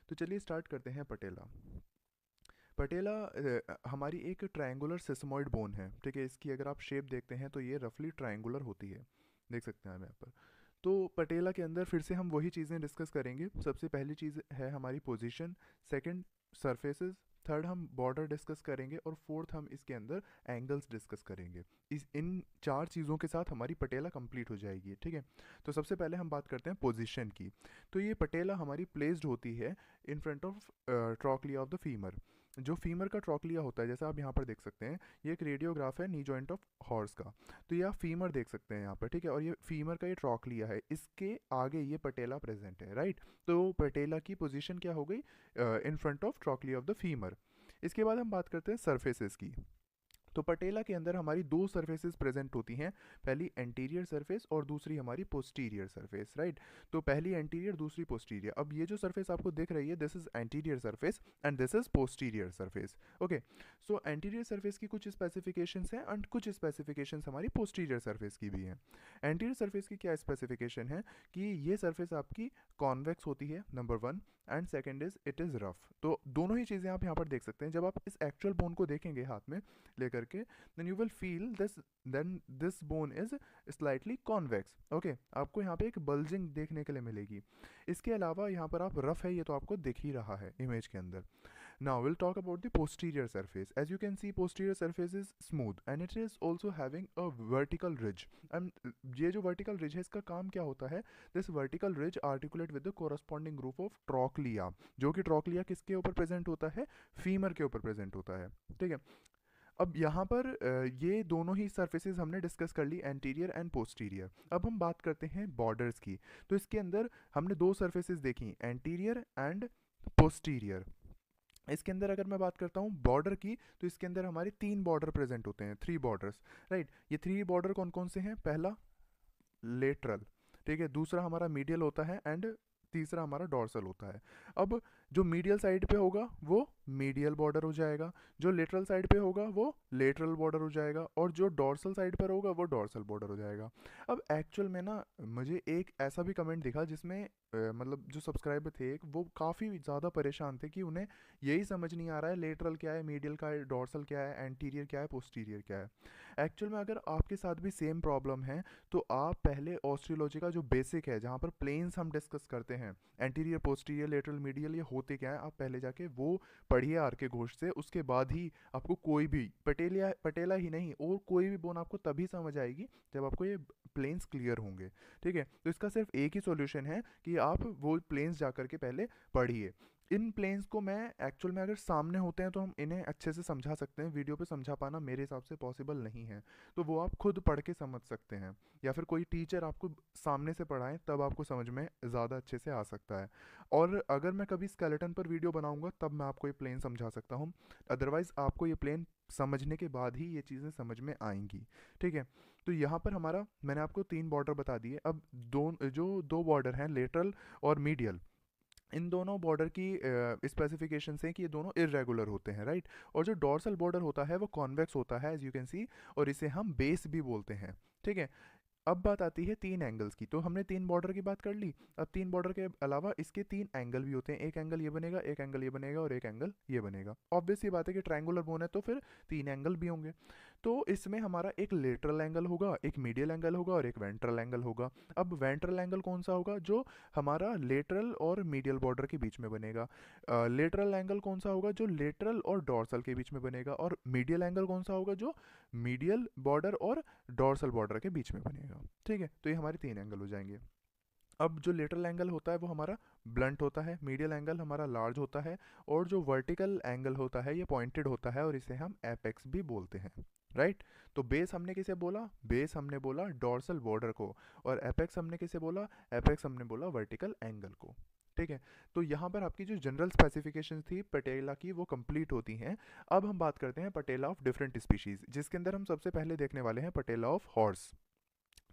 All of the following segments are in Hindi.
तो चलिए स्टार्ट करते हैं पटेला। पटेला हमारी एक ट्रायंगुलर सिस्मोइड बोन है, ठीक है। इसकी अगर आप शेप देखते हैं तो ये रफली ट्रायंगुलर होती है, देख सकते हैं हम यहाँ पर। तो पटेला के अंदर फिर से हम वही चीज़ें डिस्कस करेंगे। सबसे पहली चीज़ है हमारी पोजीशन, सेकंड सरफेसेस, थर्ड हम बॉर्डर डिस्कस करेंगे और फोर्थ हम इसके अंदर एंगल्स डिस्कस करेंगे। इस इन चार चीज़ों के साथ हमारी पटेला कंप्लीट हो जाएगी, ठीक है। तो सबसे पहले हम बात करते हैं पोजीशन की। तो ये पटेला हमारी प्लेस्ड होती है in front of trochlea of the femur. जो फीमर का ट्रॉकलिया होता है, जैसा आप यहाँ पर देख सकते हैं, ये एक रेडियोग्राफ है नी जॉइंट ऑफ हॉर्स का। तो ये आप फीमर देख सकते हैं यहाँ पर, ठीक है। और ये फीमर का ये ट्रॉकलिया है, इसके आगे ये पटेला प्रेजेंट है, राइट। तो पटेला की पोजीशन क्या हो गई, in front of trochlea of the femur. इसके बाद हम बात करते हैं सरफेसेस की। तो पटेला के अंदर हमारी दो सरफेसेस प्रेजेंट होती हैं, पहली एंटीरियर सरफेस और दूसरी हमारी पोस्टीरियर सरफेस, राइट। तो पहली एंटीरियर, दूसरी पोस्टीरियर। अब ये जो सरफेस आपको दिख रही है, this is anterior surface and this is posterior surface, okay. So anterior surface की कुछ स्पेसिफिकेशंस हैं एंड कुछ स्पेसिफिकेशंस हमारी पोस्टीरियर सरफेस की भी हैं। एंटीरियर सरफेस की क्या स्पेसिफिकेशन है कि ये सरफेस आपकी कॉन्वेक्स होती है, number one, and second is it is rough. तो दोनों ही चीज़ें आप यहाँ पर देख सकते हैं। जब आप इस एक्चुअल बोन को देखेंगे हाथ में लेकर के, then you will feel this, then this bone is slightly convex, okay. आपको यहाँ पे एक बल्जिंग देखने के लिए मिलेगी। इसके अलावा यहाँ पर आप रफ है, ये तो आपको दिख ही रहा है इमेज के अंदर। Now we'll talk about the posterior surface. As you can see, posterior surface is smooth and it is also having a vertical ridge. And ये जो vertical ridge है, इसका काम क्या होता है? This vertical ridge articulate with the corresponding group of trochlea, जो कि trochlea किसके ऊपर प्रेजेंट होता है? फीमर के ऊपर प्रेजेंट होता है, ठीक है। अब यहाँ पर ये दोनों ही सरफेसेस हमने डिस्कस कर ली, एंटीरियर एंड पोस्टीरियर। अब हम बात करते हैं बॉर्डर्स की। तो इसके अंदर हमने दो सरफेसेस देखी, एंटीरियर एंड पोस्टीरियर। इसके अंदर अगर मैं बात करता हूँ बॉर्डर की, तो इसके अंदर हमारे तीन बॉर्डर प्रेजेंट होते हैं, थ्री बॉर्डर्स, राइट। ये थ्री बॉर्डर कौन कौन से हैं? पहला लेटरल, ठीक है, दूसरा हमारा मीडियल होता है एंड तीसरा हमारा डॉर्सल होता है। अब जो मीडियल साइड पे होगा वो मीडियल बॉर्डर हो जाएगा, जो लेटरल साइड पे होगा वो लेटरल बॉर्डर हो जाएगा, और जो डॉर्सल साइड पर होगा वो डॉर्सल बॉर्डर हो जाएगा। अब एक्चुअल में ना मुझे एक ऐसा भी कमेंट दिखा जिसमें मतलब जो सब्सक्राइबर थे एक, वो काफ़ी ज़्यादा परेशान थे कि उन्हें यही समझ नहीं आ रहा है लेटरल क्या है, मीडियल क्या है, डॉर्सल क्या है, एंटीरियर क्या है, पोस्टीरियर क्या है। एक्चुअल में अगर आपके साथ भी सेम प्रॉब्लम है तो आप पहले ऑस्ट्रियोलॉजी का जो बेसिक है, जहाँ पर प्लेन्स हम डिस्कस करते हैं, एंटीरियर, पोस्टीरियर, लेटरल, मीडियल, ये होते क्या है, आप पहले जाके वो पढ़िए आर के घोष से। उसके बाद ही आपको कोई भी पटेलिया, पटेला ही नहीं और कोई भी बोन आपको तभी समझ आएगी जब आपको ये प्लेन्स क्लियर होंगे, ठीक है। तो इसका सिर्फ एक ही सॉल्यूशन है कि आप वो प्लेन्स जा करके पहले पढ़िए। इन प्लेन्स को मैं एक्चुअल में अगर सामने होते हैं तो हम इन्हें अच्छे से समझा सकते हैं, वीडियो पे समझा पाना मेरे हिसाब से पॉसिबल नहीं है। तो वो आप खुद पढ़ के समझ सकते हैं, या फिर कोई टीचर आपको सामने से पढ़ाएं, तब आपको समझ में ज़्यादा अच्छे से आ सकता है। और अगर मैं कभी स्केलेटन पर वीडियो बनाऊंगा तब मैं आपको ये प्लेन समझा सकता हूँ, अदरवाइज़ आपको ये प्लेन समझने के बाद ही ये चीज़ें समझ में आएंगी, ठीक है। तो यहाँ पर हमारा, मैंने आपको तीन बॉर्डर बता दिए। अब जो दो बॉर्डर हैं, लेटरल और मीडियल, इन दोनों बॉर्डर की स्पेसिफिकेशन हैं कि ये दोनों इरेगुलर होते हैं, राइट। और जो डॉर्सल बॉर्डर होता है वो कॉन्वेक्स होता है, एज यू कैन सी, और इसे हम बेस भी बोलते हैं, ठीक है। अब बात आती है तीन एंगल्स की। तो हमने तीन बॉर्डर की बात कर ली, अब तीन बॉर्डर के अलावा इसके तीन एंगल भी होते हैं, एक एंगल ये बनेगा, एक एंगल ये बनेगा और एक एंगल ये बनेगा। ऑब्वियस ये बात है कि ट्रायंगुलर बोन है तो फिर तीन एंगल भी होंगे। तो इसमें हमारा एक लेटरल एंगल होगा, एक मीडियल एंगल होगा और एक वेंट्रल एंगल होगा। अब वेंट्रल एंगल कौन सा होगा? जो हमारा लेटरल और मीडियल बॉर्डर के बीच में बनेगा। लेटरल एंगल कौन सा होगा? जो लेटरल और डॉर्सल के बीच में बनेगा। और मीडियल एंगल कौन सा होगा? जो मीडियल बॉर्डर और डॉर्सल बॉर्डर के बीच में बनेगा, ठीक है। तो ये हमारे तीन एंगल हो जाएंगे। अब जो लेटरल एंगल होता है वो हमारा ब्लंट होता है, मीडियल एंगल हमारा लार्ज होता है, और जो वर्टिकल एंगल होता है ये पॉइंटेड होता है और इसे हम एपेक्स भी बोलते हैं, राइट। तो बेस हमने किसे बोला? बेस हमने बोला डॉर्सल बॉर्डर को, और एपेक्स हमने किसे बोला? एपेक्स हमने बोला वर्टिकल एंगल को, ठीक है। तो यहाँ पर आपकी जो जनरल स्पेसिफिकेशन थी पटेला की वो कंप्लीट होती हैं। अब हम बात करते हैं पटेला ऑफ डिफरेंट स्पीशीज, जिसके अंदर हम सबसे पहले देखने वाले हैं पटेला ऑफ हॉर्स।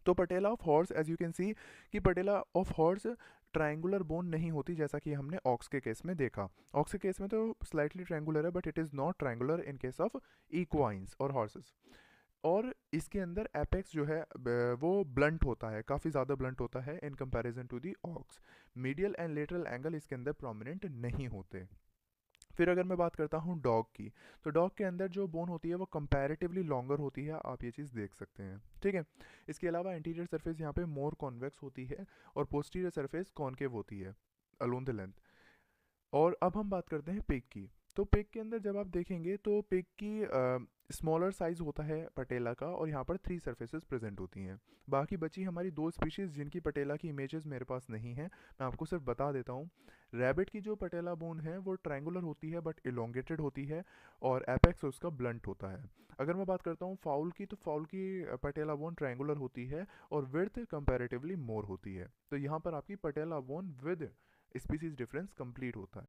तो patella of horse, as you can see, कि patella of horse triangular bone नहीं होती, जैसा कि हमने ऑक्स के केस में देखा। ऑक्स के केस में तो स्लाइटली ट्रायंगुलर है, but it is not triangular in case of equines और हॉर्सेस। और इसके अंदर एपेक्स जो है वो ब्लंट होता है, काफ़ी ज़्यादा ब्लंट होता है in comparison to the ox. Medial and lateral angle इसके अंदर प्रोमिनेंट नहीं होते। फिर अगर मैं बात करता हूँ डॉग की, तो डॉग के अंदर जो बोन होती है वो कंपैरेटिवली लॉन्गर होती है, आप ये चीज़ देख सकते हैं, ठीक है। इसके अलावा एंटीरियर सरफेस यहाँ पे मोर कॉन्वेक्स होती है और पोस्टीरियर सरफेस कॉनकेव होती है अलोन द लेंथ। और अब हम बात करते हैं पिग की। तो पिग के अंदर जब आप देखेंगे तो पिग की स्मॉलर साइज होता है पटेला का, और यहाँ पर 3 सरफेसेस प्रेजेंट होती हैं। बाकी बची हमारी 2 स्पीशीज़ जिनकी पटेला की इमेजेस मेरे पास नहीं है, मैं आपको सिर्फ बता देता हूँ। रैबिट की जो पटेला बोन है वो ट्रायंगुलर होती है बट इलोंगेटेड होती है, और एपेक्स उसका ब्लंट होता है। अगर मैं बात करता हूँ फाउल की, तो फाउल की पटेला बोन ट्रायंगुलर होती है और विड्थ कंपैरेटिवली मोर होती है। तो यहाँ पर आपकी पटेला bone with species difference complete होता है।